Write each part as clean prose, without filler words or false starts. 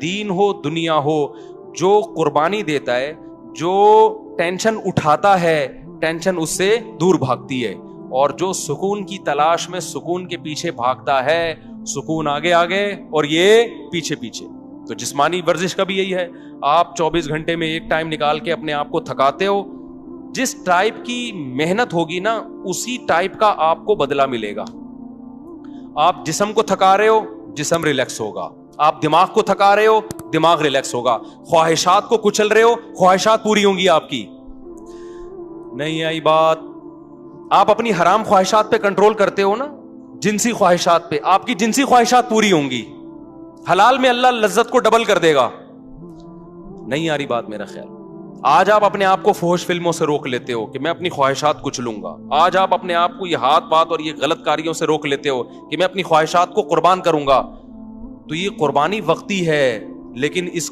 دین ہو دنیا ہو, جو قربانی دیتا ہے, جو ٹینشن اٹھاتا ہے, ٹینشن اس سے دور بھاگتی ہے, اور جو سکون کی تلاش میں سکون کے پیچھے بھاگتا ہے, سکون آگے آگے اور یہ پیچھے پیچھے. تو جسمانی ورزش کا بھی یہی ہے, آپ 24 گھنٹے میں ایک ٹائم نکال کے اپنے آپ کو تھکاتے ہو, جس ٹائپ کی محنت ہوگی نا اسی ٹائپ کا آپ کو بدلہ ملے گا. آپ جسم کو تھکا رہے ہو, جسم ریلیکس ہوگا. آپ دماغ کو تھکا رہے ہو, دماغ ریلیکس ہوگا. خواہشات کو کچل رہے ہو, خواہشات پوری ہوں گی آپ کی. نہیں آئی بات؟ آپ اپنی حرام خواہشات پہ کنٹرول کرتے ہو نا, جنسی خواہشات پہ, آپ کی جنسی خواہشات پوری ہوں گی. حلال میں اللہ لذت کو ڈبل کر دے گا. نہیں آ رہی بات میرا خیال؟ آج آپ اپنے آپ کو فحش فلموں سے روک لیتے ہو کہ میں اپنی خواہشات کچلوں گا. آج آپ اپنے آپ کو یہ ہاتھ بات اور یہ غلط کاریوں سے روک لیتے ہو کہ میں اپنی خواہشات کو قربان کروں گا. تو یہ قربانی وقتی ہے, لیکن اس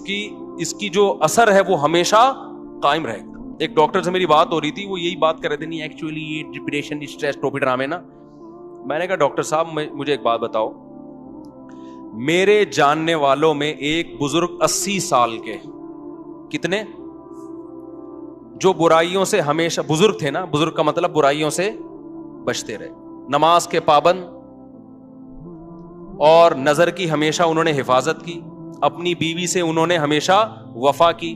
کی جو اثر ہے وہ ہمیشہ قائم رہے گا. ایک ڈاکٹر سے میری بات ہو رہی تھی, وہ یہی بات کر رہے تھے, نہیں ایکچولی یہ ڈپریشن, اسٹریس, ٹوپی ڈرامے نا. میں نے کہا ڈاکٹر صاحب مجھے ایک بات بتاؤ, میرے جاننے والوں میں ایک بزرگ 80 سال کے, کتنے, جو برائیوں سے ہمیشہ, بزرگ تھے نا, بزرگ کا مطلب برائیوں سے بچتے رہے, نماز کے پابند, اور نظر کی ہمیشہ انہوں نے حفاظت کی, اپنی بیوی سے انہوں نے ہمیشہ وفا کی,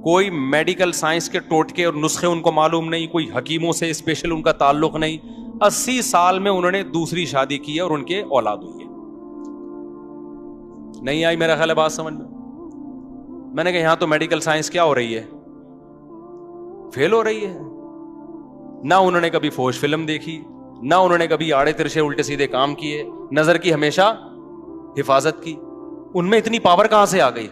کوئی میڈیکل سائنس کے ٹوٹکے اور نسخے ان کو معلوم نہیں, کوئی حکیموں سے اسپیشل ان کا تعلق نہیں. 80 سال میں انہوں نے دوسری شادی کی ہے اور ان کے اولاد ہوئی ہے. نہیں آئی میرا خیال ہے بات سمجھ میں؟ میں نے کہا یہاں تو میڈیکل سائنس کیا ہو رہی ہے, فیل ہو رہی ہے. نہ انہوں نے کبھی فوش فلم دیکھی, نہ انہوں نے کبھی آڑے ترشے الٹے سیدھے کام کیے, نظر کی ہمیشہ حفاظت کی. ان میں اتنی پاور کہاں سے آ گئی؟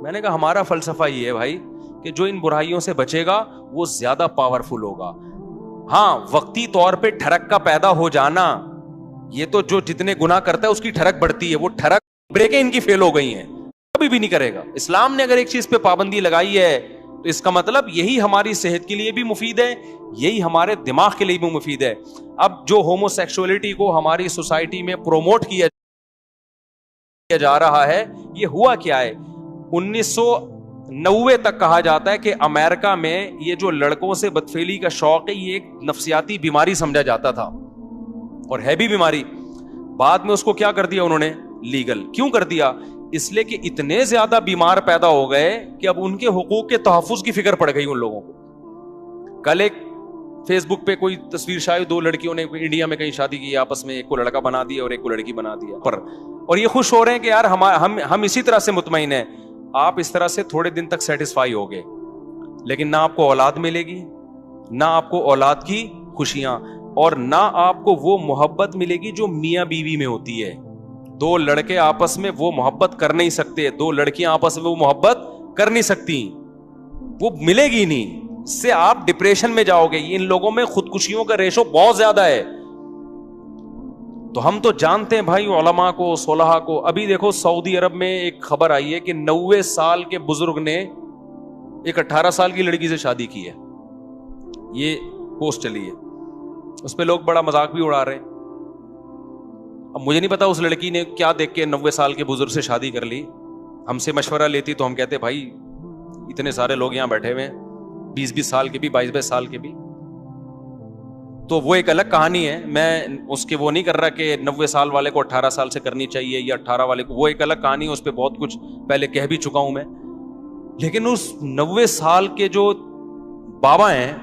میں نے کہا ہمارا فلسفہ یہ ہے بھائی کہ جو ان برائیوں سے بچے گا وہ زیادہ پاورفل ہوگا. ہاں, وقتی طور پہ ٹھڑک کا پیدا ہو جانا, یہ تو جو جتنے گناہ کرتا ہے اس کی ٹھڑک بڑھتی ہے, وہ ٹھڑک بریکیں ان کی فیل ہو گئی ہیں, کبھی بھی نہیں کرے گا. اسلام نے اگر ایک چیز پہ پابندی لگائی ہے تو اس کا مطلب یہی ہماری صحت کے لیے بھی مفید ہے, یہی ہمارے دماغ کے لیے بھی مفید ہے. اب جو ہومو سیکسولیٹی کو ہماری سوسائٹی میں پروموٹ کیا جا رہا ہے, یہ ہوا کیا ہے؟ 1990 تک کہا جاتا ہے کہ امریکہ میں یہ جو لڑکوں سے بدفعلی کا شوق ہے یہ ایک نفسیاتی بیماری سمجھا جاتا تھا, اور ہے بھی بیماری. بعد میں اس کو کیا کر دیا انہوں نے؟ لیگل. کیوں کر دیا؟ اس لیے کہ اتنے زیادہ بیمار پیدا ہو گئے کہ اب ان کے حقوق کے تحفظ کی فکر پڑ گئی ان لوگوں کو. کل ایک فیس بک پہ کوئی تصویر شاید 2 لڑکیوں نے انڈیا میں کہیں شادی کی آپس میں, ایک کو لڑکا بنا دیا اور ایک کو لڑکی بنا دیا پر, اور یہ خوش ہو رہے ہیں کہ یار ہم اسی طرح سے مطمئن ہیں. آپ اس طرح سے تھوڑے دن تک سیٹسفائی ہوگے, لیکن نہ آپ کو اولاد ملے گی, نہ آپ کو اولاد کی خوشیاں, اور نہ آپ کو وہ محبت ملے گی جو میاں بیوی میں ہوتی ہے. 2 لڑکے آپس میں وہ محبت کر نہیں سکتے, 2 لڑکیاں آپس میں وہ محبت کر نہیں سکتی, وہ ملے گی نہیں. اس سے آپ ڈپریشن میں جاؤ گے. ان لوگوں میں خودکشیوں کا ریشو بہت زیادہ ہے. تو ہم تو جانتے ہیں بھائی علماء کو, صلحاء کو. ابھی دیکھو سعودی عرب میں ایک خبر آئی ہے کہ 90 سال کے بزرگ نے ایک 18 سال کی لڑکی سے شادی کی ہے. یہ پوسٹ چلی ہے, اس پہ لوگ بڑا مذاق بھی اڑا رہے ہیں. اب مجھے نہیں پتا اس لڑکی نے کیا دیکھ کے 90 سال کے بزرگ سے شادی کر لی. ہم سے مشورہ لیتی تو ہم کہتے بھائی اتنے سارے لوگ یہاں بیٹھے ہوئے ہیں, 20-20 سال کے بھی, 22-22 سال کے بھی, تو وہ ایک الگ کہانی ہے. میں اس کے وہ نہیں کر رہا کہ 90 سال والے کو 18 سال سے کرنی چاہیے یا 18 والے کو, وہ ایک الگ کہانی ہے. اس پہ بہت کچھ پہلے کہہ بھی چکا ہوں میں. لیکن اس 90 سال کے جو بابا ہیں,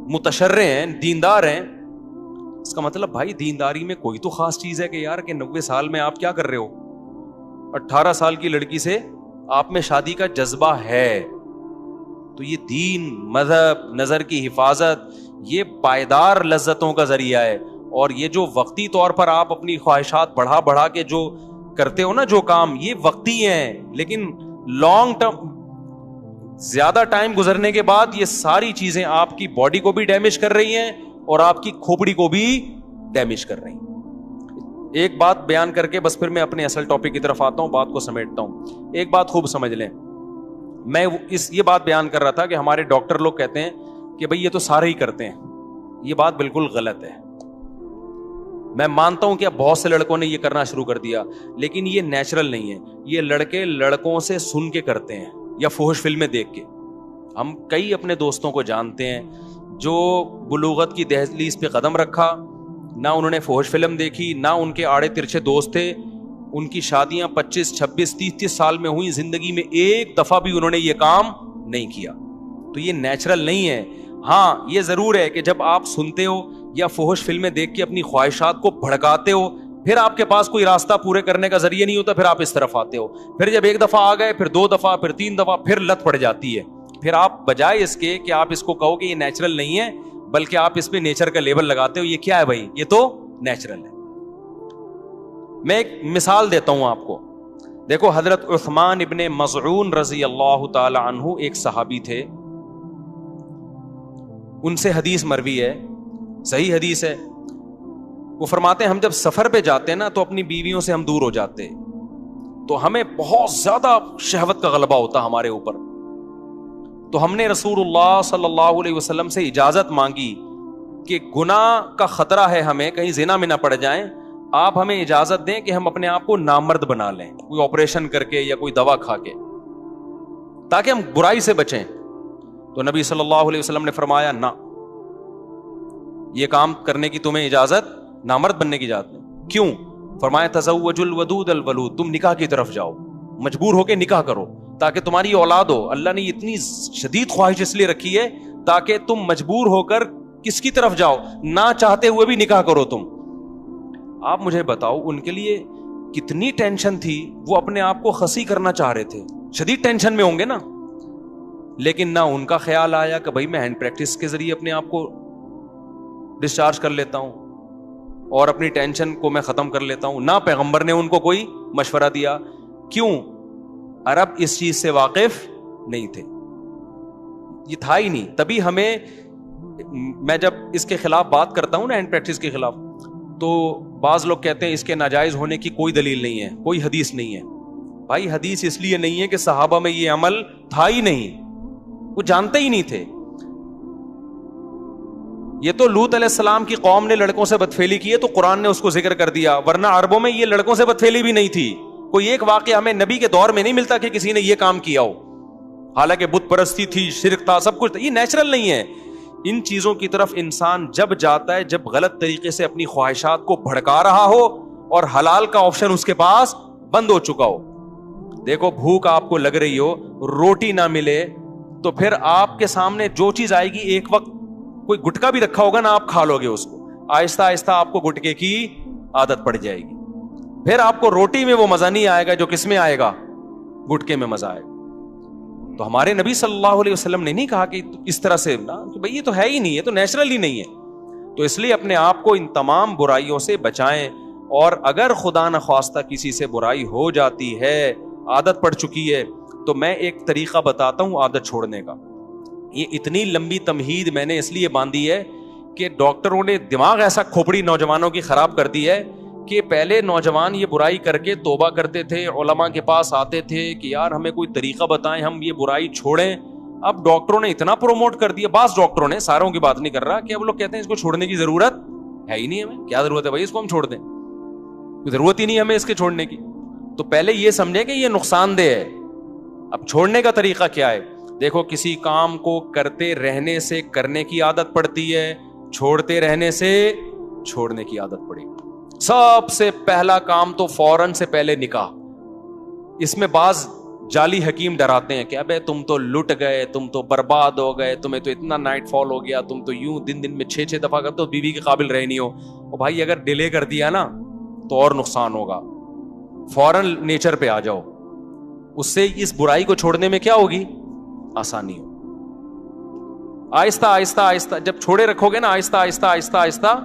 متشرع ہیں, دیندار ہیں, اس کا مطلب بھائی دینداری میں کوئی تو خاص چیز ہے کہ یار کہ 90 سال میں آپ کیا کر رہے ہو؟ 18 سال کی لڑکی سے آپ میں شادی کا جذبہ ہے. تو یہ دین, مذہب, نظر کی حفاظت, یہ پائیدار لذتوں کا ذریعہ ہے. اور یہ جو وقتی طور پر آپ اپنی خواہشات بڑھا کے جو کرتے ہو نا جو کام, یہ وقتی ہیں, لیکن لانگ ٹرم زیادہ ٹائم گزرنے کے بعد یہ ساری چیزیں آپ کی باڈی کو بھی ڈیمیج کر رہی ہیں اور آپ کی کھوپڑی کو بھی ڈیمیج کر رہی ہیں. ایک بات بیان کر کے بس پھر میں اپنے اصل ٹاپک کی طرف آتا ہوں, بات کو سمیٹتا ہوں. ایک بات خوب سمجھ لیں, میں یہ بات بیان کر رہا تھا کہ ہمارے ڈاکٹر لوگ کہتے ہیں کہ بھئی یہ تو سارے ہی کرتے ہیں. یہ بات بالکل غلط ہے. میں مانتا ہوں کہ اب بہت سے لڑکوں نے یہ کرنا شروع کر دیا, لیکن یہ نیچرل نہیں ہے. یہ لڑکے لڑکوں سے سن کے کرتے ہیں یا فحش فلمیں دیکھ کے. ہم کئی اپنے دوستوں کو جانتے ہیں جو بلوغت کی دہلیز پہ قدم رکھا, نہ انہوں نے فحش فلم دیکھی, نہ ان کے آڑے ترچھے دوست تھے, ان کی شادیاں 25, 26, 30 سال میں ہوئی, زندگی میں ایک دفعہ بھی انہوں نے یہ کام نہیں کیا. تو یہ نیچرل نہیں ہے. ہاں یہ ضرور ہے کہ جب آپ سنتے ہو یا فحش فلمیں دیکھ کے اپنی خواہشات کو بھڑکاتے ہو, پھر آپ کے پاس کوئی راستہ پورے کرنے کا ذریعہ نہیں ہوتا, پھر آپ اس طرف آتے ہو. پھر جب ایک دفعہ آ گئے, پھر 2 دفعہ, پھر 3 دفعہ, پھر لت پڑ جاتی ہے. پھر آپ بجائے اس کے کہ آپ اس کو کہو کہ یہ نیچرل نہیں ہے, بلکہ آپ اس پہ نیچر کا لیبل لگاتے ہو. یہ کیا ہے بھائی؟ یہ تو نیچرل ہے. میں ایک مثال دیتا ہوں آپ کو. دیکھو حضرت عثمان ابن مظعون رضی اللہ تعالی عنہ ایک صحابی تھے, ان سے حدیث مروی ہے, صحیح حدیث ہے. وہ فرماتے ہیں ہم جب سفر پہ جاتے ہیں نا تو اپنی بیویوں سے ہم دور ہو جاتے, تو ہمیں بہت زیادہ شہوت کا غلبہ ہوتا ہمارے اوپر. تو ہم نے رسول اللہ صلی اللہ علیہ وسلم سے اجازت مانگی کہ گناہ کا خطرہ ہے, ہمیں کہیں زنا میں نہ پڑ جائیں, آپ ہمیں اجازت دیں کہ ہم اپنے آپ کو نامرد بنا لیں, کوئی آپریشن کر کے یا کوئی دوا کھا کے, تاکہ ہم برائی سے بچیں. تو نبی صلی اللہ علیہ وسلم نے فرمایا نہ, یہ کام کرنے کی تمہیں اجازت, نامرد بننے کی اجازت نہیں. کیوں؟ فرمایا تزوج الودود الولود, تم نکاح کی طرف جاؤ, مجبور ہو کے نکاح کرو تاکہ تمہاری اولاد ہو. اللہ نے اتنی شدید خواہش اس لیے رکھی ہے تاکہ تم مجبور ہو کر کس کی طرف جاؤ, نہ چاہتے ہوئے بھی نکاح کرو تم. آپ مجھے بتاؤ ان کے لیے کتنی ٹینشن تھی, وہ اپنے آپ کو خسی کرنا چاہ رہے تھے, شدید ٹینشن میں ہوں گے نا, لیکن نہ ان کا خیال آیا کہ بھائی میں ہینڈ پریکٹس کے ذریعے اپنے آپ کو ڈسچارج کر لیتا ہوں اور اپنی ٹینشن کو میں ختم کر لیتا ہوں. نہ پیغمبر نے ان کو کوئی مشورہ دیا. کیوں؟ عرب اس چیز سے واقف نہیں تھے, یہ تھا ہی نہیں. تبھی ہمیں, میں جب اس کے خلاف بات کرتا ہوں نا, ہینڈ پریکٹس کے خلاف, تو بعض لوگ کہتے ہیں اس کے ناجائز ہونے کی کوئی دلیل نہیں ہے, کوئی حدیث نہیں ہے. بھائی حدیث اس لیے نہیں ہے کہ صحابہ میں یہ عمل تھا ہی نہیں, وہ جانتے ہی نہیں تھے. یہ تو لوط علیہ السلام کی قوم نے لڑکوں سے بدفعلی کی ہے تو قرآن نے اس کو ذکر کر دیا, ورنہ عربوں میں یہ لڑکوں سے بدفعلی بھی نہیں تھی. کوئی ایک واقعہ ہمیں نبی کے دور میں نہیں ملتا کہ کسی نے یہ کام کیا ہو, حالانکہ بت پرستی تھی, شرک تھا, سب کچھ. یہ نیچرل نہیں ہے. ان چیزوں کی طرف انسان جب جاتا ہے جب غلط طریقے سے اپنی خواہشات کو بھڑکا رہا ہو اور حلال کا آپشن اس کے پاس بند ہو چکا ہو. دیکھو بھوک آپ کو لگ رہی ہو, روٹی نہ ملے تو پھر آپ کے سامنے جو چیز آئے گی, ایک وقت کوئی گٹکا بھی رکھا ہوگا نا, آپ کھا لو گے اس کو, آہستہ آہستہ آپ کو گٹکے کی عادت پڑ جائے گی. پھر آپ کو روٹی میں وہ مزہ نہیں آئے گا جو کس میں آئے گا, گٹکے میں مزہ آئے گا. تو ہمارے نبی صلی اللہ علیہ وسلم نے نہیں کہا کہ اس طرح سے نا, کہ بھئی یہ تو ہے ہی نہیں, یہ تو نیچرل ہی نہیں ہے. تو اس لیے اپنے آپ کو ان تمام برائیوں سے بچائیں, اور اگر خدا نخواستہ کسی سے برائی ہو جاتی ہے, عادت پڑ چکی ہے, تو میں ایک طریقہ بتاتا ہوں عادت چھوڑنے کا. یہ اتنی لمبی تمہید میں نے اس لیے باندھی ہے کہ ڈاکٹروں نے دماغ ایسا کھوپڑی نوجوانوں کی خراب کر دی ہے کہ پہلے نوجوان یہ برائی کر کے توبہ کرتے تھے, علماء کے پاس آتے تھے کہ یار ہمیں کوئی طریقہ بتائیں, ہم یہ برائی چھوڑیں. اب ڈاکٹروں نے اتنا پروموٹ کر دیا, بعض ڈاکٹروں نے, ساروں کی بات نہیں کر رہا, کہ اب لوگ کہتے ہیں اس کو چھوڑنے کی ضرورت ہے ہی نہیں, ہمیں کیا ضرورت ہے بھائی اس کو ہم چھوڑ دیں, ضرورت ہی نہیں ہمیں اس کے چھوڑنے کی. تو پہلے یہ سمجھیں کہ یہ نقصان دہ ہے. اب چھوڑنے کا طریقہ کیا ہے؟ دیکھو کسی کام کو کرتے رہنے سے کرنے کی عادت پڑتی ہے, چھوڑتے رہنے سے چھوڑنے کی عادت پڑے. سب سے پہلا کام تو فوراً سے پہلے نکاح. اس میں بعض جعلی حکیم ڈراتے ہیں کہ ابے تم تو لٹ گئے, تم تو برباد ہو گئے, تمہیں تو اتنا نائٹ فال ہو گیا, تم تو یوں دن میں 6 دفعہ کرتے ہو, بیوی کے قابل رہے نہیں ہو. اور بھائی اگر ڈیلے کر دیا نا تو اور نقصان ہوگا. فوراً نیچر پہ آ جاؤ, اس سے اس برائی کو چھوڑنے میں کیا ہوگی, آسانی ہو. آہستہ آہستہ آہستہ جب چھوڑے رکھو گے نا, آہستہ آہستہ آہستہ آہستہ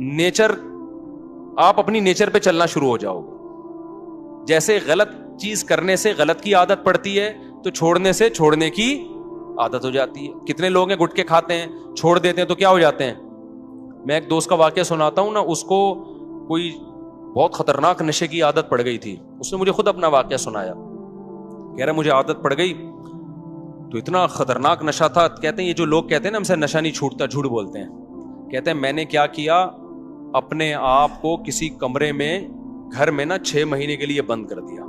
نیچر, آپ اپنی نیچر پہ چلنا شروع ہو جاؤ گے. جیسے غلط چیز کرنے سے غلط کی عادت پڑتی ہے تو چھوڑنے سے چھوڑنے کی عادت ہو جاتی ہے. کتنے لوگ ہیں گٹکے کھاتے ہیں, چھوڑ دیتے ہیں تو کیا ہو جاتے ہیں. میں ایک دوست کا واقعہ سناتا ہوں نا, اس کو کوئی بہت خطرناک نشے کی عادت پڑ گئی تھی. اس نے مجھے خود اپنا واقعہ سنایا, کہہ رہا مجھے عادت پڑ گئی تو اتنا خطرناک نشہ تھا. کہتے ہیں یہ جو لوگ کہتے ہیں نا ہم سے نشہ نہیں چھوٹتا, جھوٹ بولتے ہیں. کہتے ہیں میں نے کیا کیا, اپنے آپ کو کسی کمرے میں گھر میں نا 6 مہینے کے لیے بند کر دیا.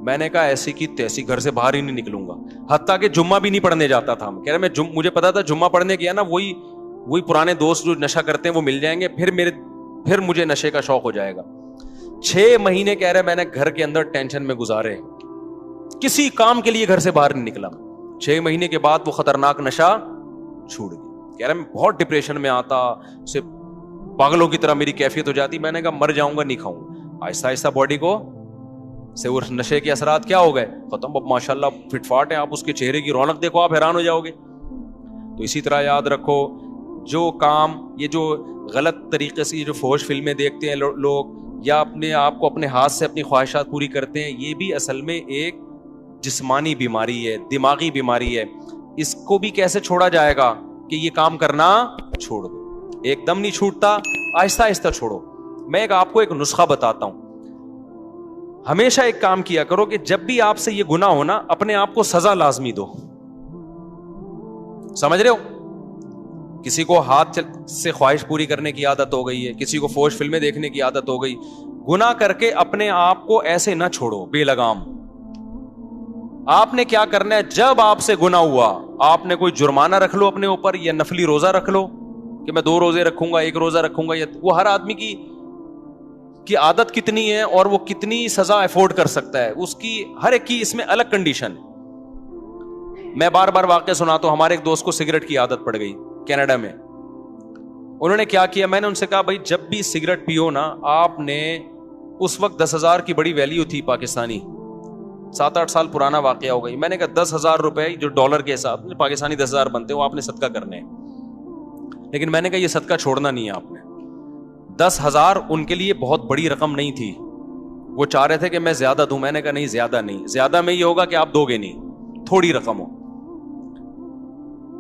میں نے کہا ایسی کی تیسی گھر سے باہر ہی نہیں نکلوں گا. حتیٰ کہ جمعہ بھی نہیں پڑھنے جاتا تھا. کہہ رہے مجھے پتا تھا جمعہ پڑھنے گیا نا وہی پرانے دوست جو نشہ کرتے ہیں وہ مل جائیں گے, پھر مجھے نشے کا شوق ہو جائے گا. 6 مہینے کہہ رہے میں نے گھر کے اندر ٹینشن میں گزارے, کسی کام کے لیے گھر سے باہر نہیں نکلا. 6 مہینے کے بعد وہ خطرناک نشہ چھوٹ گیا. کہہ رہے میں بہت ڈپریشن میں آتا, صرف پاگلوں کی طرح میری کیفیت ہو جاتی. میں نے کہا مر جاؤں گا نہیں کھاؤں. آہستہ آہستہ باڈی کو سے اس نشے کے اثرات کیا ہو گئے, ختم. اب ماشاءاللہ فٹ فاٹ ہے, آپ اس کے چہرے کی رونق دیکھو آپ حیران ہو جاؤ گے. تو اسی طرح یاد رکھو, جو کام یہ جو غلط طریقے سے یہ جو فحش فلمیں دیکھتے ہیں لوگ, یا اپنے آپ کو اپنے ہاتھ سے اپنی خواہشات پوری کرتے ہیں, یہ بھی اصل میں ایک جسمانی بیماری ہے, دماغی بیماری ہے. اس کو بھی کیسے چھوڑا جائے گا کہ یہ کام کرنا چھوڑ دو. ایک دم نہیں چھوٹتا, آہستہ آہستہ چھوڑو. میں آپ کو ایک نسخہ بتاتا ہوں. ہمیشہ ایک کام کیا کرو کہ جب بھی آپ سے یہ گناہ ہو نا, اپنے آپ کو سزا لازمی دو. سمجھ رہے ہو؟ کسی کو ہاتھ سے خواہش پوری کرنے کی عادت ہو گئی ہے, کسی کو فحش فلمیں دیکھنے کی عادت ہو گئی. گناہ کر کے اپنے آپ کو ایسے نہ چھوڑو بے لگام. آپ نے کیا کرنا ہے, جب آپ سے گناہ ہوا آپ نے کوئی جرمانہ رکھ لو اپنے اوپر, یا نفلی روزہ رکھ لو کہ میں 2 روزے رکھوں گا, 1 روزہ رکھوں گا. یا وہ ہر آدمی کی عادت کتنی ہے اور وہ کتنی سزا افورڈ کر سکتا ہے, اس کی ہر ایک کی اس میں الگ کنڈیشن. میں بار بار واقعہ سناتا ہوں. ہمارے ایک دوست کو سگریٹ کی عادت پڑ گئی کینیڈا میں. انہوں نے کیا کیا, میں نے ان سے کہا بھائی جب بھی سگریٹ پیو نا, آپ نے اس وقت 10,000 کی بڑی ویلیو تھی پاکستانی, 7-8 سال پرانا واقعہ ہو گئی. میں نے کہا 10,000 روپے جو ڈالر کے حساب میں پاکستانی 10,000 بنتے وہ آپ نے صدقہ کرنے ہیں. لیکن میں نے کہا یہ صدقہ چھوڑنا نہیں ہے آپ نے. 10,000 ان کے لیے بہت بڑی رقم نہیں تھی. وہ چاہ رہے تھے کہ میں زیادہ دوں. میں نے کہا نہیں, زیادہ نہیں, زیادہ میں یہ ہوگا کہ آپ دو گے نہیں, تھوڑی رقم ہو.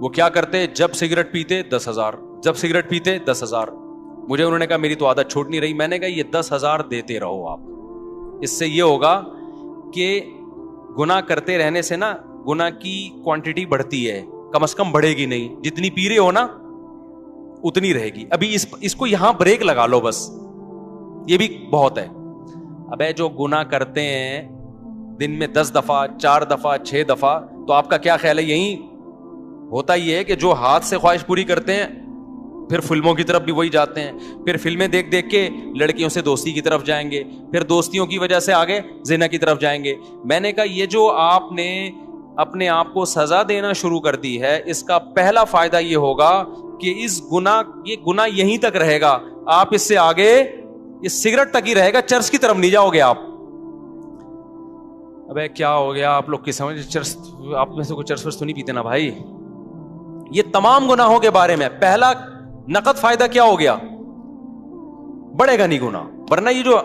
وہ کیا کرتے, جب سگریٹ پیتے 10,000, جب سگریٹ پیتے 10,000. مجھے انہوں نے کہا میری تو عادت چھوٹ نہیں رہی. میں نے کہا یہ 10,000 دیتے رہو آپ. اس سے یہ ہوگا کہ گناہ کرتے رہنے سے نا گناہ کی کوانٹٹی بڑھتی ہے, کم از کم بڑھے گی نہیں. جتنی پی رہے ہو نا اتنی رہے گی. ابھی اس کو یہاں بریک لگا لو بس, یہ بھی بہت ہے. ابے جو گناہ کرتے ہیں دن میں 10 دفعہ 4 دفعہ 6 دفعہ, تو آپ کا کیا خیال ہے, یہی ہوتا یہ ہے کہ جو ہاتھ سے خواہش پوری کرتے ہیں پھر فلموں کی طرف بھی وہی جاتے ہیں, پھر فلمیں دیکھ دیکھ کے لڑکیوں سے دوستی کی طرف جائیں گے, پھر دوستیوں کی وجہ سے آگے زنا کی طرف جائیں گے. میں نے کہا یہ جو آپ نے اپنے آپ کو سزا دینا شروع کر دی ہے, اس کا پہلا فائدہ یہ ہوگا کہ یہ گناہ یہیں تک رہے گا, آپ اس سے آگے اس سگریٹ تک ہی رہے گا, چرس کی طرف نہیں جاؤ گے آپ. ابے کیا ہو گیا آپ لوگ کی سمجھ, چرس آپ میں سے کوئی چرس ورس تو نہیں پیتے نا بھائی. یہ تمام گناہوں کے بارے میں پہلا نقد فائدہ کیا ہو گیا, بڑھے گا نہیں گناہ. ورنہ یہ جو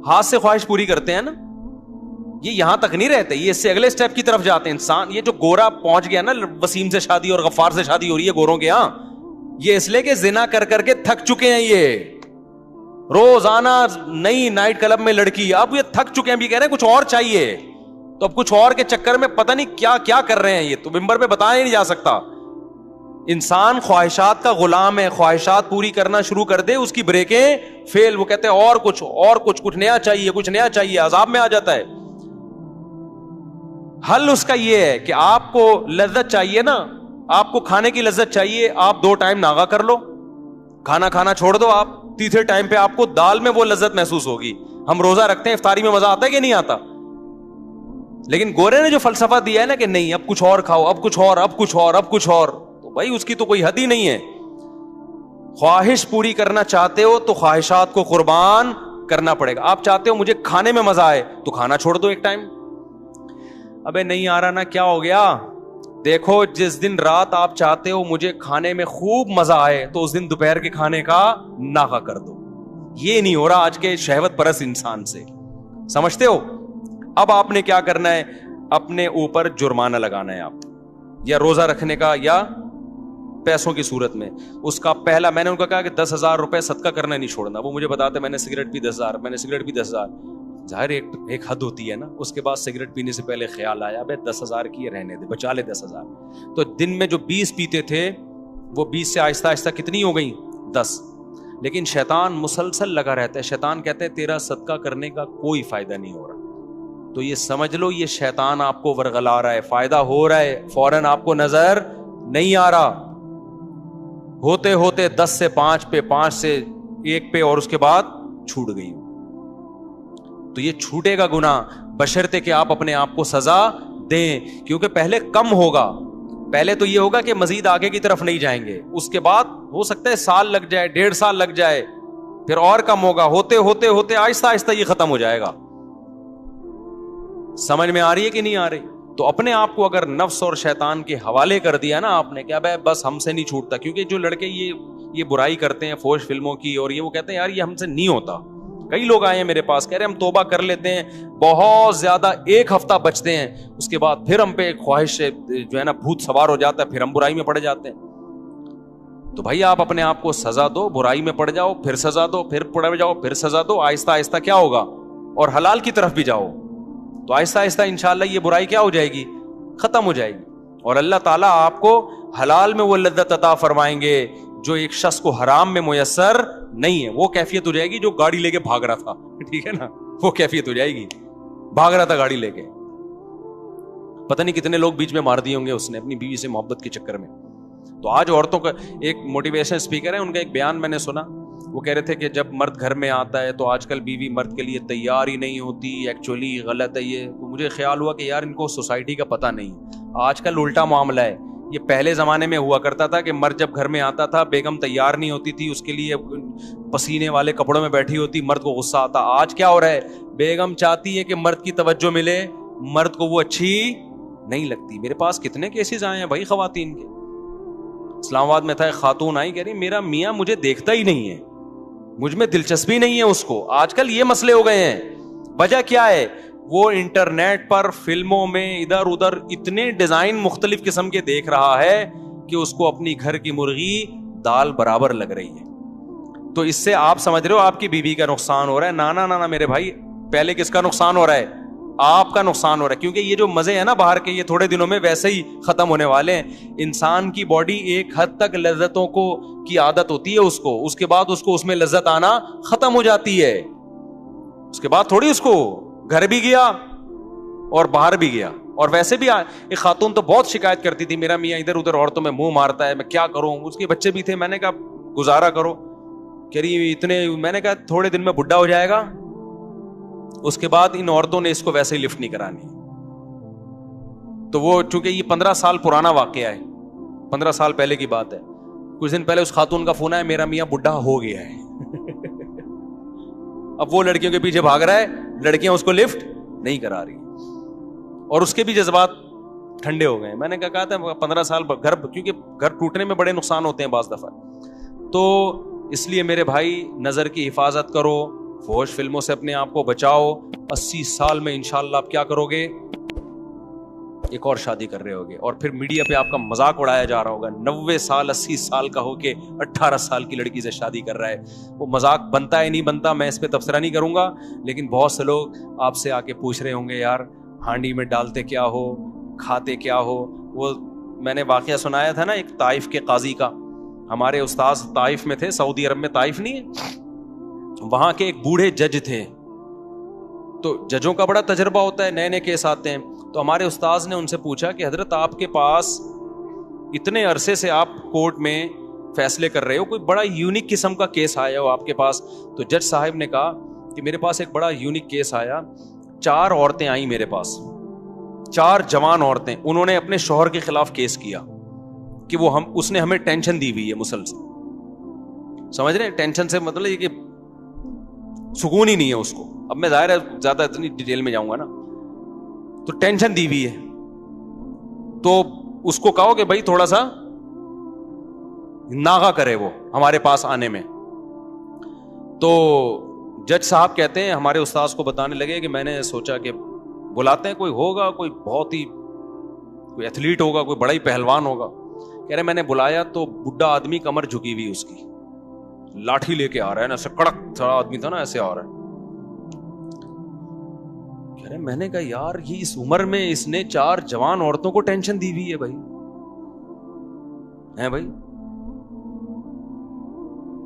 ہاتھ سے خواہش پوری کرتے ہیں نا, یہ یہاں تک نہیں رہتے, یہ اس سے اگلے سٹیپ کی طرف جاتے ہیں. انسان یہ جو گورا پہنچ گیا نا, وسیم سے شادی اور غفار سے شادی ہو رہی ہے گوروں کے ہاں, یہ اس لیے کہ زنا کر کر کے تھک چکے ہیں. یہ روزانہ نئی نائٹ کلب میں لڑکی, اب یہ تھک چکے ہیں, بھی کہہ رہے ہیں کچھ اور چاہیے. تو اب کچھ اور کے چکر میں پتہ نہیں کیا کیا کر رہے ہیں. یہ تو ممبر پہ بتایا ہی نہیں جا سکتا. انسان خواہشات کا غلام ہے, خواہشات پوری کرنا شروع کر دے, اس کی بریکیں فیل. وہ کہتے ہیں اور کچھ نیا چاہیے, کچھ نیا چاہیے, عذاب میں آ جاتا ہے. حل اس کا یہ ہے کہ آپ کو لذت چاہیے نا, آپ کو کھانے کی لذت چاہیے, آپ 2 ٹائم ناغا کر لو, کھانا چھوڑ دو. آپ تیسرے ٹائم پہ آپ کو دال میں وہ لذت محسوس ہوگی. ہم روزہ رکھتے ہیں, افطاری میں مزہ آتا ہے کہ نہیں آتا, لیکن گورے نے جو فلسفہ دیا ہے نا کہ نہیں اب کچھ اور کھاؤ, اب کچھ اور, اب کچھ اور, اب کچھ اور, تو بھائی اس کی تو کوئی حد ہی نہیں ہے. خواہش پوری کرنا چاہتے ہو تو خواہشات کو قربان کرنا پڑے گا. آپ چاہتے ہو مجھے کھانے میں مزہ آئے تو کھانا چھوڑ دو ایک ٹائم. ابے نہیں آ رہا نا, کیا ہو گیا, دیکھو جس دن رات آپ چاہتے ہو مجھے کھانے میں خوب مزہ آئے تو اس دن دوپہر کے کھانے کا ناغا کر دو. یہ نہیں ہو رہا آج کے شہوت پرست انسان سے, سمجھتے ہو. اب آپ نے کیا کرنا ہے, اپنے اوپر جرمانہ لگانا ہے آپ, یا روزہ رکھنے کا یا پیسوں کی صورت میں. اس کا پہلا میں نے ان کو کہا کہ 10,000 روپے صدقہ کرنا نہیں چھوڑنا. وہ مجھے بتاتے میں نے سگریٹ پی 10,000, میں نے سگریٹ پی 10,000. ظاہر ایک حد ہوتی ہے نا. اس کے بعد سگریٹ پینے سے پہلے خیال آیا بھائی 10,000 کی رہنے دے, بچا لے 10,000. تو دن میں جو 20 پیتے تھے وہ 20 سے آہستہ آہستہ کتنی ہو گئی, 10. لیکن شیطان مسلسل لگا رہتا ہے. شیطان کہتا ہے تیرا صدقہ کرنے کا کوئی فائدہ نہیں ہو رہا. تو یہ سمجھ لو یہ شیطان آپ کو ورغلا رہا ہے, فائدہ ہو رہا ہے, فوراً آپ کو نظر نہیں آ رہا, ہوتے ہوتے 10 سے 5 پہ, 5 سے 1 پہ, اور اس کے بعد چھوٹ گئی. تو یہ چھوٹے گا گناہ بشرطے کہ آپ اپنے آپ کو سزا دیں, کیونکہ پہلے کم ہوگا. پہلے تو یہ ہوگا کہ مزید آگے کی طرف نہیں جائیں گے, اس کے بعد ہو سکتا ہے سال لگ جائے, 1.5 سال لگ جائے, پھر اور کم ہوگا, ہوتے ہوتے ہوتے آہستہ آہستہ یہ ختم ہو جائے گا. سمجھ میں آ رہی ہے کہ نہیں آ رہی؟ تو اپنے آپ کو اگر نفس اور شیطان کے حوالے کر دیا نا آپ نے, کیا بس ہم سے نہیں چھوٹتا. کیونکہ جو لڑکے یہ برائی کرتے ہیں فوش فلموں کی, اور یہ وہ کہتے ہیں یار یہ ہم سے نہیں ہوتا. کئی لوگ آئے ہیں میرے پاس, کہہ رہے ہم توبہ کر لیتے ہیں, بہت زیادہ 1 ہفتہ بچتے ہیں, اس کے بعد پھر ہم پہ ایک خواہش سے جو ہے نا بھوت سوار ہو جاتا ہے, پھر ہم برائی میں پڑ جاتے ہیں. تو بھائی آپ اپنے آپ کو سزا دو, برائی میں پڑ جاؤ, پھر سزا دو, پھر پڑ جاؤ, پھر سزا دو, آہستہ آہستہ کیا ہوگا, اور حلال کی طرف بھی جاؤ, تو آہستہ آہستہ انشاءاللہ یہ برائی کیا ہو جائے گی, ختم ہو جائے گی. اور اللہ تعالیٰ آپ کو حلال میں وہ لذت عطا فرمائیں گے جو ایک شخص کو حرام میں میسر نہیں ہے. وہ کیفیت ہو جائے گی جو گاڑی لے کے بھاگ رہا تھا, ٹھیک ہے نا, وہ کیفیت ہو جائے گی, بھاگ رہا تھا گاڑی لے کے, پتہ نہیں کتنے لوگ بیچ میں مار دیے ہوں گے اس نے اپنی بیوی سے محبت کے چکر میں. تو آج عورتوں کا ایک موٹیویشن اسپیکر ہے, ان کا ایک بیان میں نے سنا, وہ کہہ رہے تھے کہ جب مرد گھر میں آتا ہے تو آج کل بیوی مرد کے لیے تیار ہی نہیں ہوتی, ایکچولی غلط ہے یہ. تو مجھے خیال ہوا کہ یار ان کو سوسائٹی کا پتہ نہیں, آج کل الٹا معاملہ ہے. یہ پہلے زمانے میں ہوا کرتا تھا کہ مرد جب گھر میں آتا تھا بیگم تیار نہیں ہوتی تھی, اس کے لیے پسینے والے کپڑوں میں بیٹھی ہوتی, مرد کو غصہ آتا. آج کیا ہو رہا ہے, بیگم چاہتی ہے کہ مرد کی توجہ ملے, مرد کو وہ اچھی نہیں لگتی. میرے پاس کتنے کیسز آئے ہیں بھائی خواتین کے. اسلام آباد میں تھا, ایک خاتون آئی, کہہ رہی میرا میاں مجھے دیکھتا ہی نہیں ہے, مجھ میں دلچسپی نہیں ہے اس کو. آج کل یہ مسئلے ہو گئے ہیں. وجہ کیا ہے, وہ انٹرنیٹ پر فلموں میں ادھر ادھر اتنے ڈیزائن مختلف قسم کے دیکھ رہا ہے کہ اس کو اپنی گھر کی مرغی دال برابر لگ رہی ہے. تو اس سے آپ سمجھ رہے ہو آپ کی بیوی کا نقصان ہو رہا ہے. نانا نانا میرے بھائی, پہلے کس کا نقصان ہو رہا ہے, آپ کا نقصان ہو رہا ہے. کیونکہ یہ جو مزے ہیں نا باہر کے, یہ تھوڑے دنوں میں ویسے ہی ختم ہونے والے ہیں. انسان کی باڈی ایک حد تک لذتوں کو کی عادت ہوتی ہے اس کو, اس کے بعد اس کو اس میں لذت آنا ختم ہو جاتی ہے. اس کے بعد تھوڑی اس کو گھر بھی گیا اور باہر بھی گیا. اور ویسے بھی ایک خاتون تو بہت شکایت کرتی تھی, میرا میاں ادھر ادھر عورتوں میں منہ مارتا ہے, میں کیا کروں. اس کے بچے بھی تھے, میں نے کہا گزارا کرو. کہہ رہی اتنے, میں نے کہا تھوڑے دن میں بڈھا ہو جائے گا, اس کے بعد ان عورتوں نے اس کو ویسے ہی لفٹ نہیں کرانی. تو وہ چونکہ یہ 15 سال پرانا واقعہ ہے, 15 سال پہلے کی بات ہے, کچھ دن پہلے اس خاتون کا فون آیا, میرا میاں بڈھا ہو گیا ہے. اب وہ لڑکیوں کے پیچھے بھاگ رہا ہے, لڑکیاں اس کو لفٹ نہیں کرا رہی, اور اس کے بھی جذبات ٹھنڈے ہو گئے. میں نے کہا تھا 15 سال گھر, کیونکہ گھر ٹوٹنے میں بڑے نقصان ہوتے ہیں بعض دفعہ. تو اس لیے میرے بھائی نظر کی حفاظت کرو, فحش فلموں سے اپنے آپ کو بچاؤ. 80 سال میں انشاءاللہ آپ کیا کرو گے, ایک اور شادی کر رہے ہوگے, اور پھر میڈیا پہ آپ کا مذاق اڑایا جا رہا ہوگا. 90 سال 80 سال کا ہو کے 18 سال کی لڑکی سے شادی کر رہا ہے. وہ مذاق بنتا ہے نہیں بنتا, میں اس پہ تبصرہ نہیں کروں گا, لیکن بہت سے لوگ آپ سے آ کے پوچھ رہے ہوں گے یار ہانڈی میں ڈالتے کیا ہو, کھاتے کیا ہو. وہ میں نے واقعہ سنایا تھا نا ایک طائف کے قاضی کا. ہمارے استاذ طائف میں تھے, سعودی عرب میں, طائف نہیں ہے, وہاں کے ایک بوڑھے جج تھے. تو ججوں کا بڑا تجربہ ہوتا ہے, نئے نئے کیس آتے ہیں. تو ہمارے استاذ نے ان سے پوچھا کہ حضرت آپ کے پاس اتنے عرصے سے آپ کورٹ میں فیصلے کر رہے ہو, کوئی بڑا یونیک قسم کا کیس آیا ہو آپ کے پاس؟ تو جج صاحب نے کہا کہ میرے پاس ایک بڑا یونیک کیس آیا. 4 عورتیں آئیں میرے پاس, 4 جوان عورتیں, انہوں نے اپنے شوہر کے خلاف کیس کیا کہ وہ اس نے ہمیں ٹینشن دی ہوئی ہے مسلسل. سمجھ رہے ہیں, ٹینشن سے مطلب یہ کہ سکون ہی نہیں ہے اس کو. اب میں ظاہر ہے زیادہ اتنی ڈیٹیل میں جاؤں گا نا, تو ٹینشن دی ہوئی ہے. تو اس کو کہو کہ بھائی تھوڑا سا ناغا کرے وہ ہمارے پاس آنے میں. تو جج صاحب کہتے ہیں, ہمارے استاذ کو بتانے لگے کہ میں نے سوچا کہ بلاتے ہیں, کوئی ہوگا, کوئی بہت ہی کوئی ایتھلیٹ ہوگا, کوئی بڑا ہی پہلوان ہوگا. کہہ رہے میں نے بلایا تو بڈھا آدمی, کمر جھکی ہوئی اس کی, لاٹھی لے کے آ رہا ہے نا, ایسے کڑک تھوڑا آدمی تھا نا, ایسے آ رہا ہے. کہہ رہے میں نے کہا یار یہ اس عمر میں اس نے 4 جوان عورتوں کو ٹینشن دی ہوئی ہے بھائی, ہیں بھائی,